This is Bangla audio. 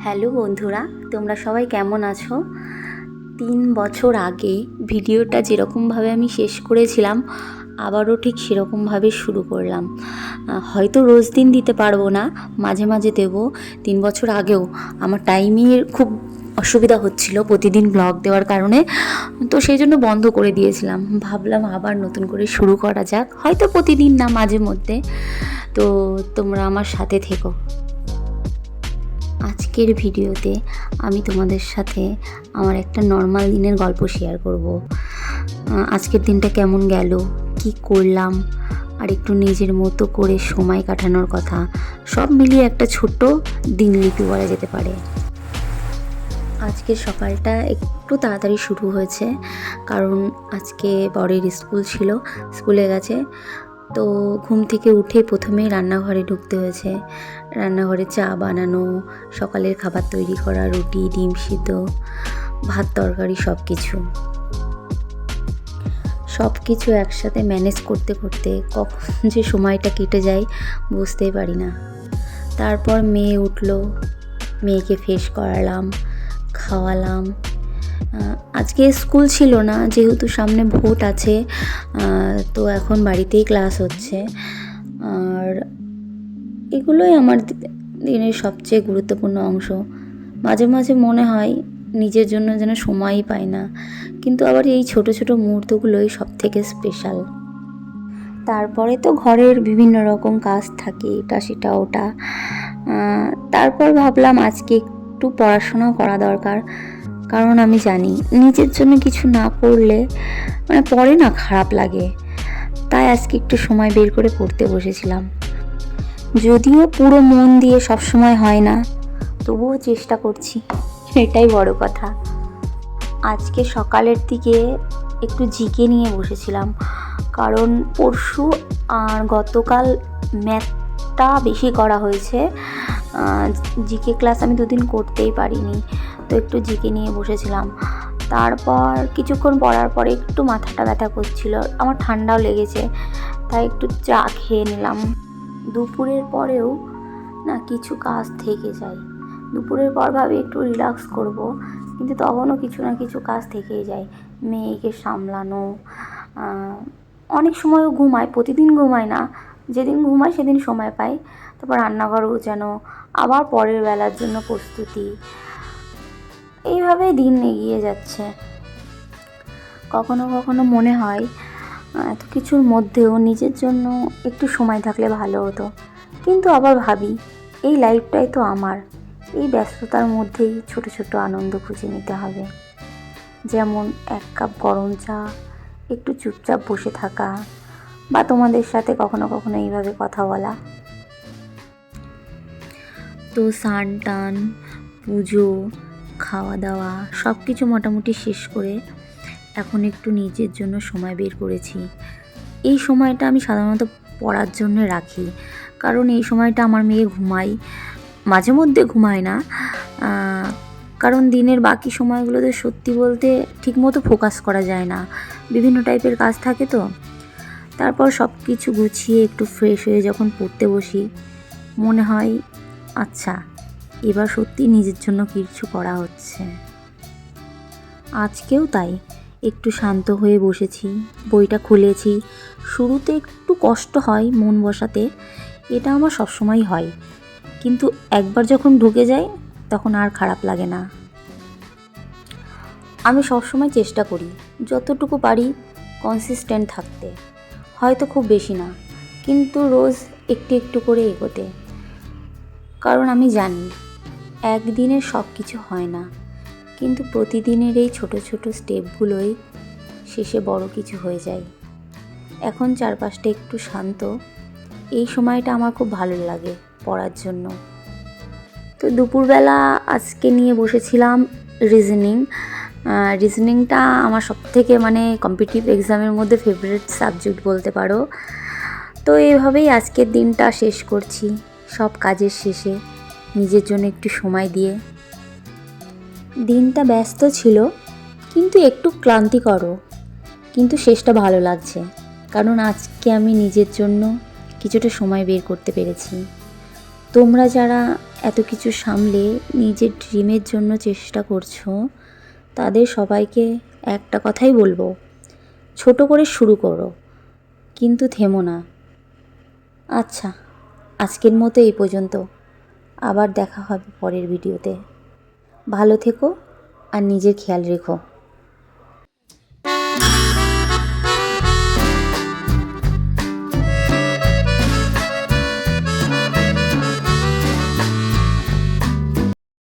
হ্যালো বন্ধুরা, তোমরা সবাই কেমন আছো? 3 বছর আগে ভিডিওটা যেরকমভাবে আমি শেষ করেছিলাম আবারও ঠিক সেরকমভাবে শুরু করলাম। হয়তো রোজ দিন দিতে পারবো না, মাঝে মাঝে দেবো। 3 বছর আগেও আমার টাইমের খুব অসুবিধা হচ্ছিল প্রতিদিন ব্লগ দেওয়ার কারণে, তো সেই জন্য বন্ধ করে দিয়েছিলাম। ভাবলাম আবার নতুন করে শুরু করা যাক, হয়তো প্রতিদিন না, মাঝে মধ্যে। তো তোমরা আমার সাথে থেকো। আজকের ভিডিওতে আমি তোমাদের সাথে আমার একটা নর্মাল দিনের গল্প শেয়ার করব। আজকের দিনটা কেমন গেল, কি করলাম, আর একটু নিজের মতো করে সময় কাটানোর কথা, সব মিলিয়ে একটা ছোট্ট দিনলিপি বলা যেতে পারে। আজকের সকালটা একটু তাড়াতাড়ি শুরু হয়েছে, কারণ আজকে বরের স্কুল ছিল, স্কুলে গেছে। তো ঘুম থেকে উঠে প্রথমেই রান্নাঘরে ঢুকতে হয়েছে। রান্নাঘরে চা বানানো, সকালের খাবার তৈরি করা, রুটি, ডিম সিদ্ধ, ভাত, তরকারি, সব কিছু একসাথে ম্যানেজ করতে করতে কখন যে সময়টা কেটে যায় বুঝতেই পারি না। তারপর মেয়ে উঠলো, মেয়েকে ফ্রেশ করালাম, খাওয়ালাম। আজকে স্কুল ছিল না, যেহেতু সামনে ভোট আছে, তো এখন বাড়িতেই ক্লাস হচ্ছে। আর এগুলোই আমার দিনের সবচেয়ে গুরুত্বপূর্ণ অংশ। মাঝে মাঝে মনে হয় নিজের জন্য যেন সময়ই পাই না, কিন্তু আবার এই ছোট ছোট মুহূর্তগুলোই সব থেকে স্পেশাল। তারপরে তো ঘরের বিভিন্ন রকম কাজ থাকে, এটা সেটা ওটা। তারপর ভাবলাম আজকে একটু পড়াশোনাও করা দরকার, কারণ আমি জানি নিজের জন্য কিছু না করলে পরে না খারাপ লাগে। তাই আজকে একটু সময় বের করে পড়তে বসেছিলাম। যদিও পুরো মন দিয়ে সবসময় হয় না, তবুও চেষ্টা করছি, এটাই বড় কথা। আজকে সকালের দিকে একটু জিকে নিয়ে বসেছিলাম, কারণ পরশু আর গতকাল ম্যাথটা বেশি করা হয়েছে। জিকে ক্লাস আমি 2 দিন করতেই পারিনি, তো একটু জিকে নিয়ে বসেছিলাম। তারপর কিছুক্ষণ পড়ার পরে একটু মাথাটা ব্যথা করছিল, আমার ঠান্ডাও লেগেছে, তাই একটু চা খেয়ে নিলাম। দুপুরের পরেও না কিছু কাজ থেকে যায়। দুপুরের পর ভাবে একটু রিল্যাক্স করব, কিন্তু তখনও কিছু না কিছু কাজ থেকেই যায়। মেয়েকে সামলানো, অনেক সময়ও ঘুমাই, প্রতিদিন ঘুমাই না, যেদিন ঘুমাই সেদিন সময় পাই। তারপর রান্নাঘর গোছানো, আবার পরের বেলার জন্য প্রস্তুতি, এইভাবেই দিন এগিয়ে যাচ্ছে। কখনো কখনো মনে হয় এত কিছুর মধ্যেও নিজের জন্য একটু সময় থাকলে ভালো হতো, কিন্তু আবার ভাবি এই লাইফটাই তো আমার, এই ব্যস্ততার মধ্যেই ছোট ছোট আনন্দ খুঁজে নিতে হবে। যেমন 1 কাপ গরম চা, একটু চুপচাপ বসে থাকা, বা তোমাদের সাথে কখনো কখনো এইভাবে কথা বলা। তো স্নান টান, পুজো, খাওয়া দাওয়া সব কিছু মোটামুটি শেষ করে এখন একটু নিজের জন্য সময় বের করেছি। এই সময়টা আমি সাধারণত পড়ার জন্য রাখি, কারণ এই সময়টা আমার মেয়ে ঘুমায়, মাঝে মধ্যে ঘুমায় না, কারণ দিনের বাকি সময়গুলোতে সত্যি বলতে ঠিকমতো ফোকাস করা যায় না, বিভিন্ন টাইপের কাজ থাকে। তো তারপর সব কিছু গুছিয়ে একটু ফ্রেশ হয়ে যখন পড়তে বসি, মনে হয় আচ্ছা এবার সত্যি নিজের জন্য কিছু করা হচ্ছে। আজকেও তাই একটু শান্ত হয়ে বসেছি, বইটা খুলেছি। শুরুতে একটু কষ্ট হয় মন বসাতে, এটা আমার সবসময় হয়, কিন্তু একবার যখন ঢুকে যায় তখন আর খারাপ লাগে না। আমি সবসময় চেষ্টা করি যতটুকু পারি কনসিস্টেন্ট থাকতে, হয়তো খুব বেশি না, কিন্তু রোজ একটু একটু করে এগোতে। কারণ আমি জানি একদিনে সব কিছু হয় না, কিন্তু প্রতিদিনের এই ছোট ছোট স্টেপগুলোই শেষে বড় কিছু হয়ে যায়। এখন চারপাশটা একটু শান্ত, এই সময়টা আমার খুব ভালো লাগে পড়ার জন্য। তো দুপুরবেলা আজকে নিয়ে বসেছিলাম রিজনিংটা আমার সবথেকে কম্পিটিটিভ এক্সামের মধ্যে ফেভারিট সাবজেক্ট বলতে পারো। তো এইভাবেই আজকের দিনটা শেষ করছি, সব কাজের শেষে নিজের জন্য একটু সময় দিয়ে। দিনটা ব্যস্ত ছিল, কিন্তু একটু ক্লান্তিকরও, কিন্তু শেষটা ভালো লাগছে, কারণ আজকে আমি নিজের জন্য কিছুটা সময় বের করতে পেরেছি। তোমরা যারা এত কিছু সামলে নিজের ড্রিমের জন্য চেষ্টা করছো, তাদের সবাইকে একটা কথাই বলবো, ছোট করে শুরু করো, কিন্তু থেমো না। আচ্ছা, আজকের মতো এই পর্যন্ত। আবার দেখা হবে পরের ভিডিওতে। ভালো থেকো আর নিজের খেয়াল রেখো।